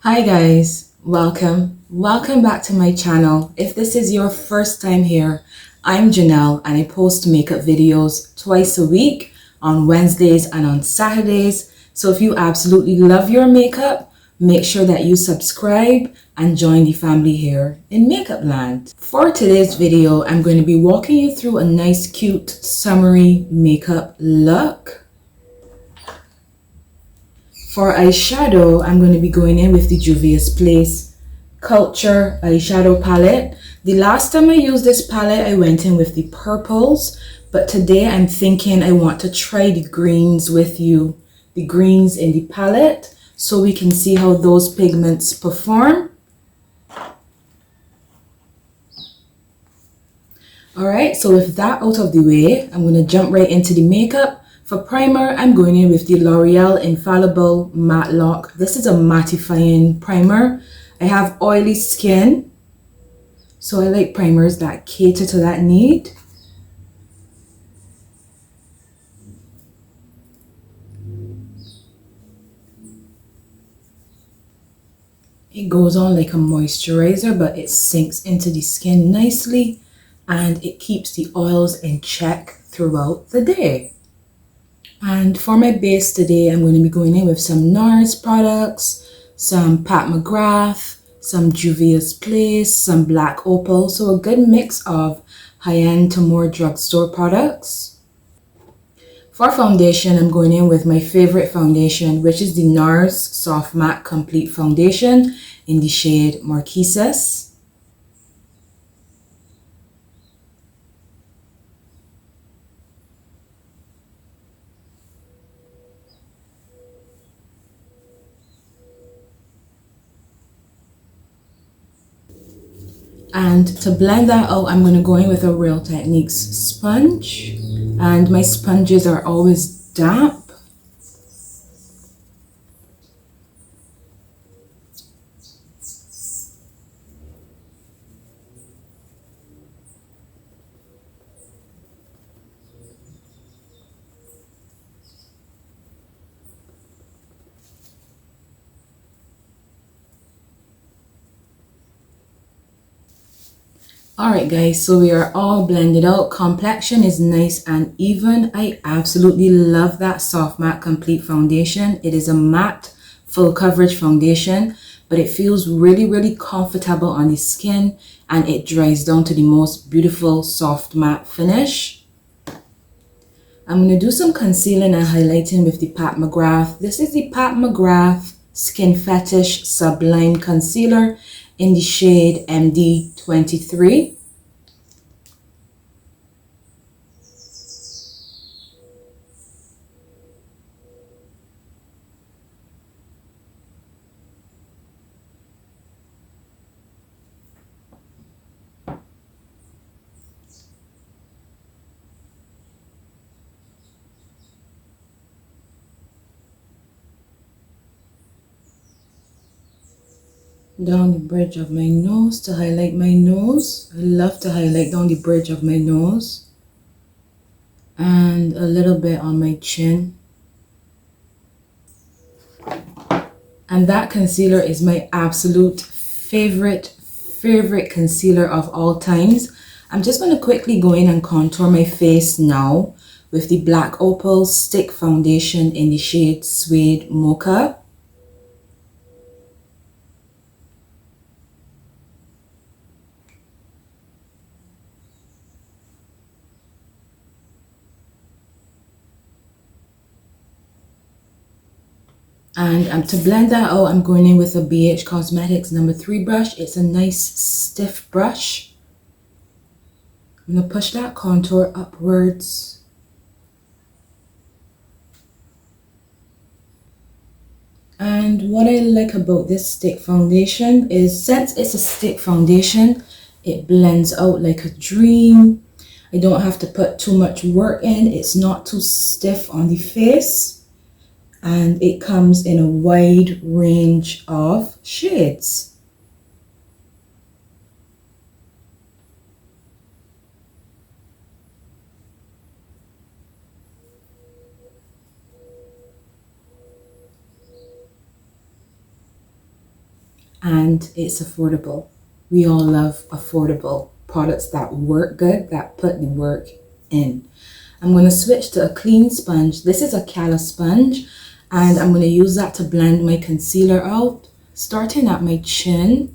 Hi guys, welcome back to my channel. If this is your first time here, I'm Janelle and I post makeup videos twice a week on Wednesdays and on Saturdays. So if you absolutely love your makeup, make sure that you subscribe and join the family here in Makeup Land. For today's video, I'm going to be walking you through a nice cute summery makeup look. For eyeshadow, I'm going to be going in with the JUVIA'S Culture eyeshadow palette. The last time I used this palette, I went in with the purples, but today I'm thinking I want to try the greens with you, the greens in the palette, so we can see how those pigments perform. Alright, so with that out of the way, I'm going to jump right into the makeup. For primer, I'm going in with the L'Oreal Infallible Matte Lock. This is a mattifying primer. I have oily skin, so I like primers that cater to that need. It goes on like a moisturizer, but it sinks into the skin nicely and it keeps the oils in check throughout the day. And for my base today, I'm going to be going in with some Nars products, some McGrath, some JUVIA'S, some black Opal. So a good mix of high-end to more drugstore products. For foundation, I'm going in with my favorite foundation, which is the Nars Soft Matte Complete Foundation in the shade Marquises. And to blend that out, I'm going to go in with a Real Techniques sponge. And my sponges are always damp. Alright guys, so we are all blended out. Complexion is nice and even. I absolutely love that Soft Matte Complete Foundation. It is a matte full coverage foundation, but it feels really comfortable on the skin and it dries down to the most beautiful soft matte finish. I'm going to do some concealing and highlighting with the McGrath. This is the McGrath Skin Fetish Sublime Concealer in the shade MD23. Down the bridge of my nose to highlight my nose. I love to highlight down the bridge of my nose. And a little bit on my chin. And that concealer is my absolute favorite concealer of all times. I'm just going to quickly go in and contour my face now with the Black Opal Stick Foundation in the shade Suede Mocha. And to blend that out, I'm going in with a BH Cosmetics number 3 brush. It's a nice stiff brush. I'm going to push that contour upwards. And what I like about this stick foundation is, since it's a stick foundation, it blends out like a dream. I don't have to put too much work in. It's not too stiff on the face. And it comes in a wide range of shades. and it's affordable. We all love affordable products that work good, that put the work in. I'm going to switch to a clean sponge. This is a Cala sponge, and I'm going to use that to blend my concealer out, starting at my chin.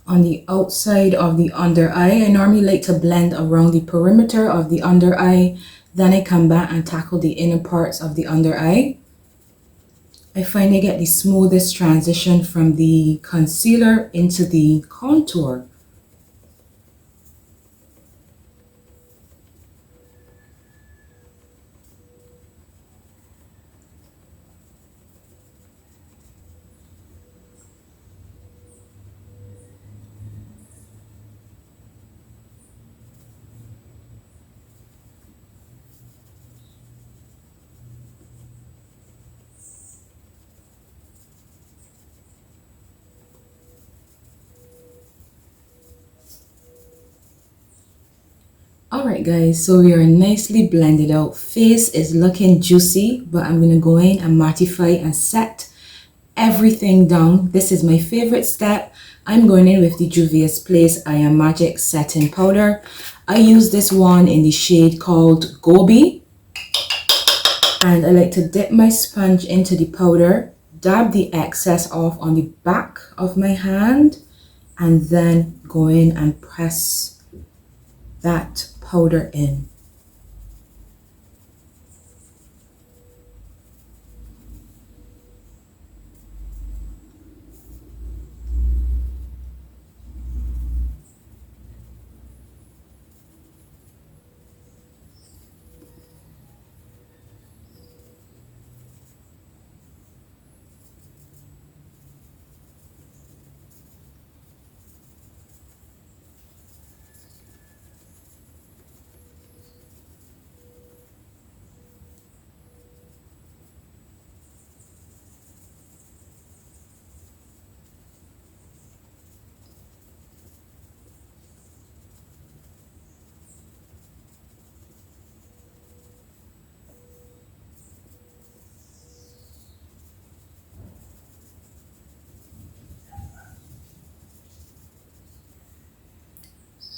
On the outside of the under eye, I normally like to blend around the perimeter of the under eye. Then I come back and tackle the inner parts of the under eye. I find I get the smoothest transition from the concealer into the contour. Alright guys, so we are nicely blended out. Face is looking juicy, but I'm going to go in and mattify and set everything down. This is my favorite step. I'm going in with the Juvia's Place I Am Magic Setting Powder. I use this one in the shade called Gobi. And I like to dip my sponge into the powder, dab the excess off on the back of my hand, and then go in and press that powder in.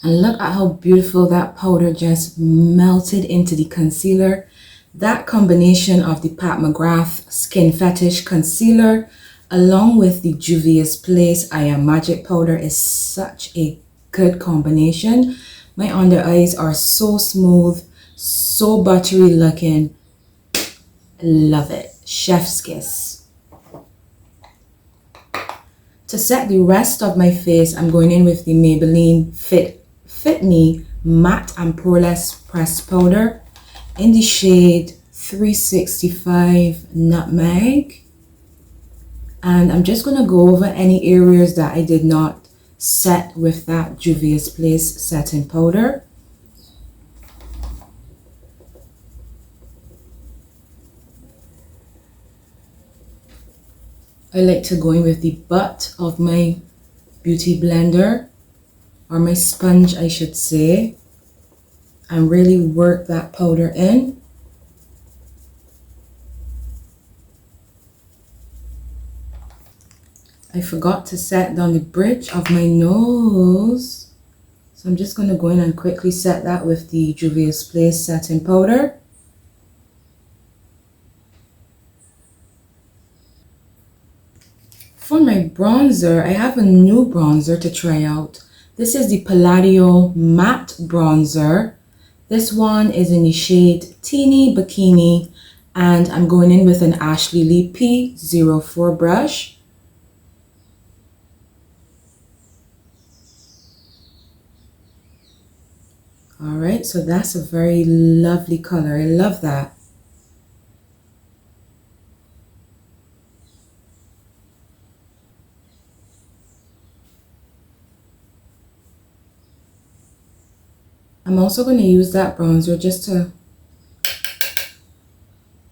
And look at how beautiful that powder just melted into the concealer. That combination of the Pat McGrath Skin Fetish Concealer along with the Juvia's Place I Am Magic Powder is such a good combination. My under eyes are so smooth, so buttery looking. Love it. Chef's kiss. To set the rest of my face, I'm going in with the Maybelline Fit Me Matte and Poreless Pressed Powder in the shade 365 Nutmeg. And I'm just going to go over any areas that I did not set with that Juvia's Place setting powder. I like to go in with the butt of my beauty blender, or my sponge I should say, and really work that powder in. I forgot to set down the bridge of my nose, so I'm just going to go in and quickly set that with the Juvia's Place setting powder. For my bronzer, I have a new bronzer to try out. This is the Palladio Matte Bronzer. This one is in the shade Teeny Bikini, and I'm going in with an Ashley Lee P04 brush. Alright, so that's a very lovely color. I love that. I'm also going to use that bronzer just to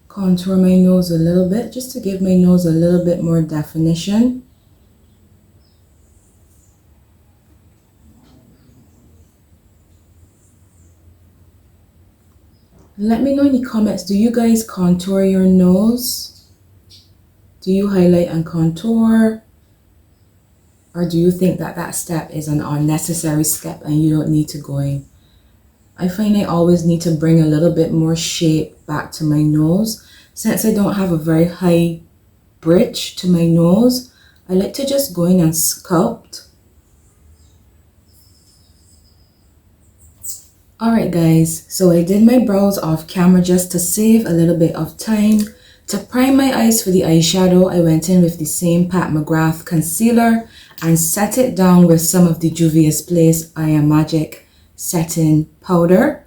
contour my nose a little bit, just to give my nose a little bit more definition. Let me know in the comments, do you guys contour your nose? Do you highlight and contour? Or do you think that that step is an unnecessary step and you don't need to go in? I find I always need to bring a little bit more shape back to my nose. Since I don't have a very high bridge to my nose, I like to just go in and sculpt. Alright guys, so I did my brows off camera just to save a little bit of time. To prime my eyes for the eyeshadow, I went in with the same Pat McGrath concealer and set it down with some of the Juvia's Place I Am Magic setting powder.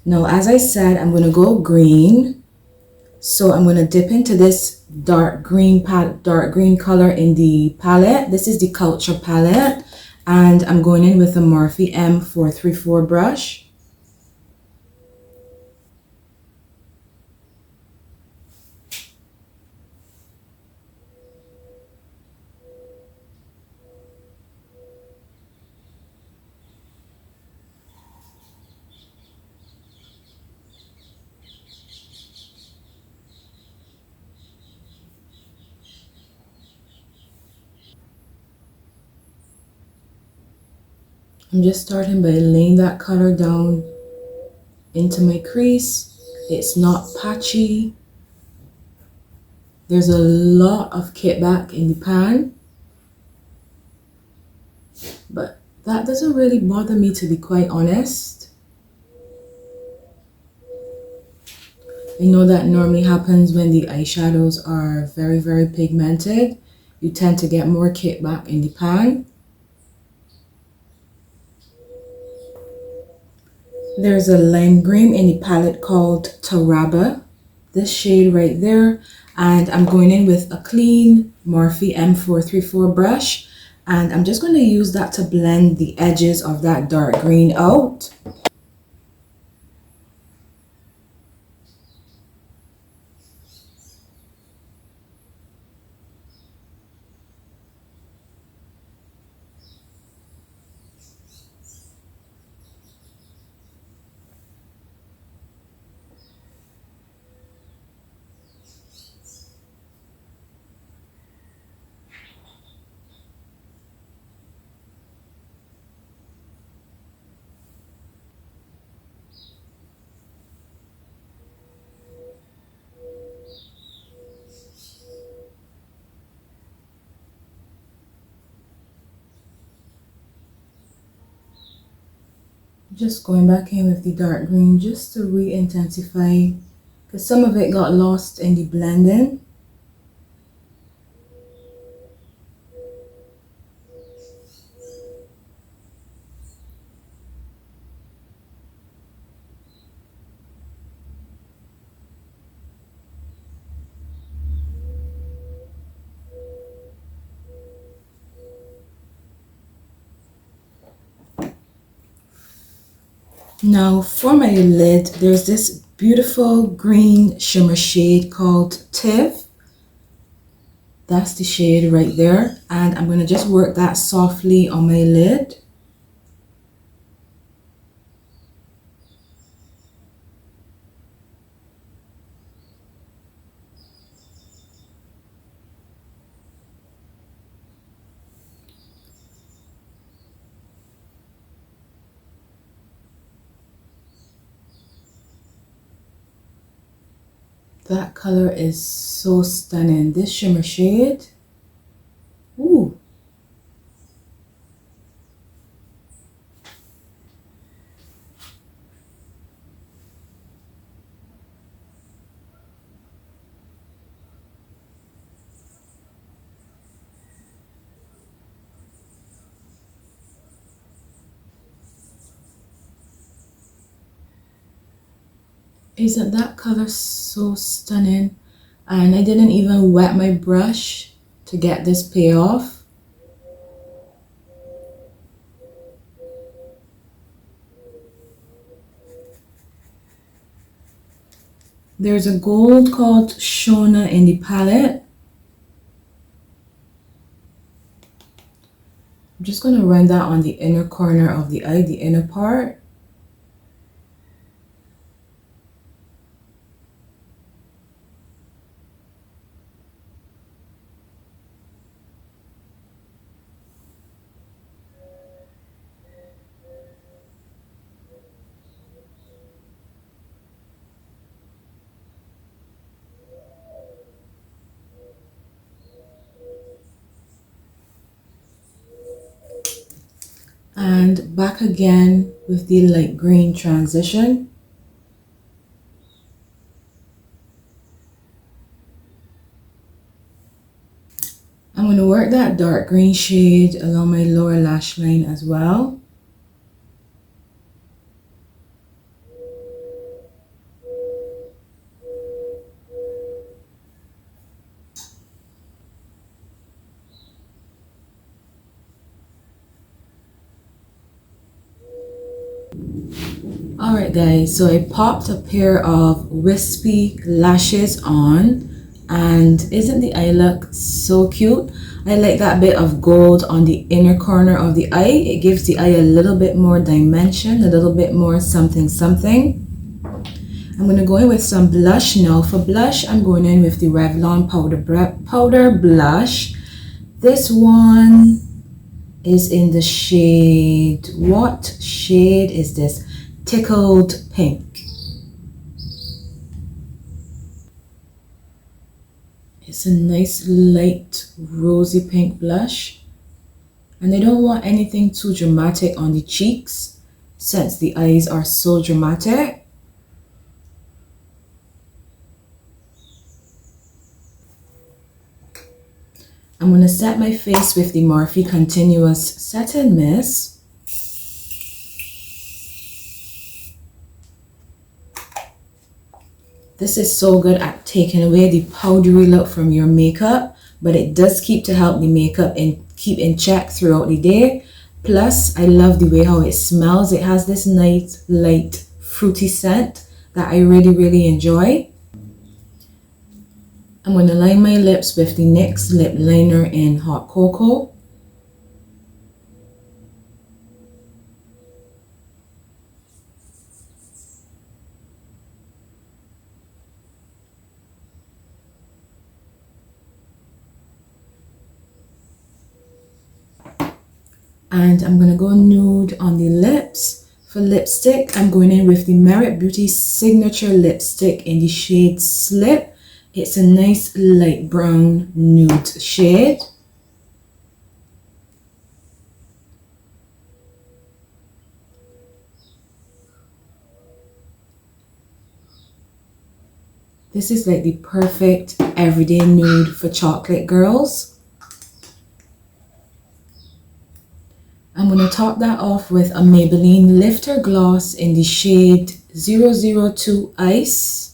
Now, as I said, I'm going to go green. So I'm going to dip into this dark green color in the palette. This is the Culture palette. And I'm going in with a Morphe M434 brush. I'm just starting by laying that color down into my crease. It's not patchy. There's a lot of kickback in the pan, but that doesn't really bother me, to be quite honest. I know that normally happens when the eyeshadows are very, very pigmented. You tend to get more kickback in the pan. There's a lime green in the palette called Taraba, this shade right there, and I'm going in with a clean Morphe M434 brush, and I'm just going to use that to blend the edges of that dark green out. Just going back in with the dark green just to re-intensify, because some of it got lost in the blending. Now for my lid, there's this beautiful green shimmer shade called Tiv. That's the shade right there, and I'm going to just work that softly on my lid. That color is so stunning. This shimmer shade. Ooh. Isn't that color so stunning? And I didn't even wet my brush to get this payoff. There's a gold called Shona in the palette. just going to run that on the inner corner of the eye, the inner part. And back again with the light green transition. I'm going to work that dark green shade along my lower lash line as well. Alright guys, so I popped a pair of wispy lashes on, and isn't the eye look so cute? I like that bit of gold on the inner corner of the eye. It gives the eye a little bit more dimension, a little bit more something something. I'm going to go in with some blush now. For blush, I'm going in with the Revlon powder blush. This one is in the shade, what shade is this? Tickled Pink. It's a nice light rosy pink blush, and I don't want anything too dramatic on the cheeks since the eyes are so dramatic. I'm going to set my face with the Morphe Continuous Setting Mist. This is so good at taking away the powdery look from your makeup, but it does keep to help the makeup and keep in check throughout the day. Plus, I love the way how it smells. It has this nice, light, fruity scent that I really enjoy. I'm going to line my lips with the NYX Lip Liner in Hot Cocoa. And I'm going to go nude on the lips. For lipstick, I'm going in with the Merit Beauty Signature Lipstick in the shade Slip. It's a nice light brown nude shade. This is like the perfect everyday nude for chocolate girls. I'm going to top that off with a Maybelline Lifter Gloss in the shade 002 Ice.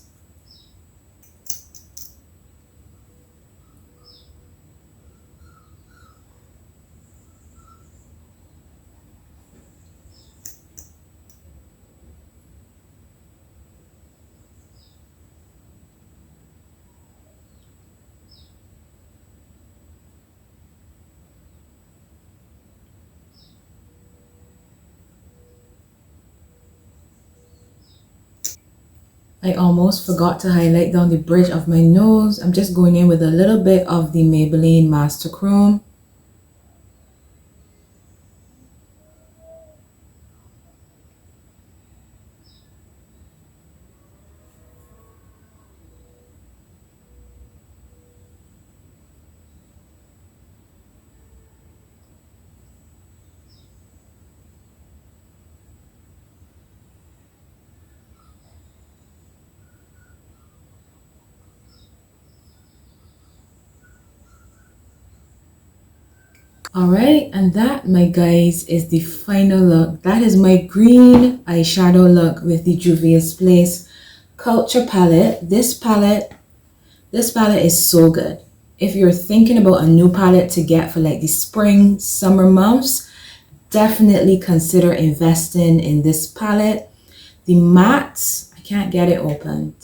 I almost forgot to highlight down the bridge of my nose. I'm just going in with a little bit of the Maybelline Master Chrome. Alright, and that, my guys, is the final look. That is my green eyeshadow look with the Juvia's Place Culture palette. This palette is so good. If you're thinking about a new palette to get for like the spring, summer months, definitely consider investing in this palette. The mattes, I can't get it opened.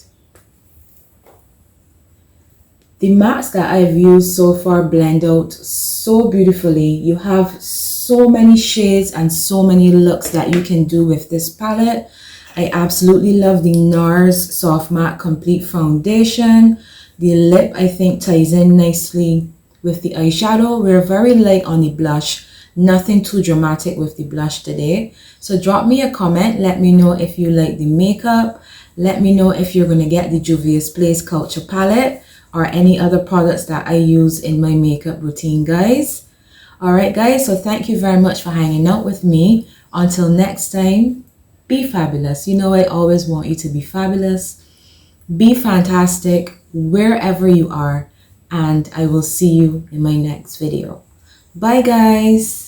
The mattes that I've used so far blend out so beautifully. You have so many shades and so many looks that you can do with this palette. I absolutely love the NARS Soft Matte Complete Foundation. The lip, I think, ties in nicely with the eyeshadow. We're very light on the blush. Nothing too dramatic with the blush today. So drop me a comment. Let me know if you like the makeup. Let me know if you're going to get the Juvia's Place Culture palette or any other products that I use in my makeup routine, guys. Alright guys, so thank you very much for hanging out with me. Until next time, be fabulous. You know I always want you to be fabulous. Be fantastic wherever you are, and I will see you in my next video. Bye guys.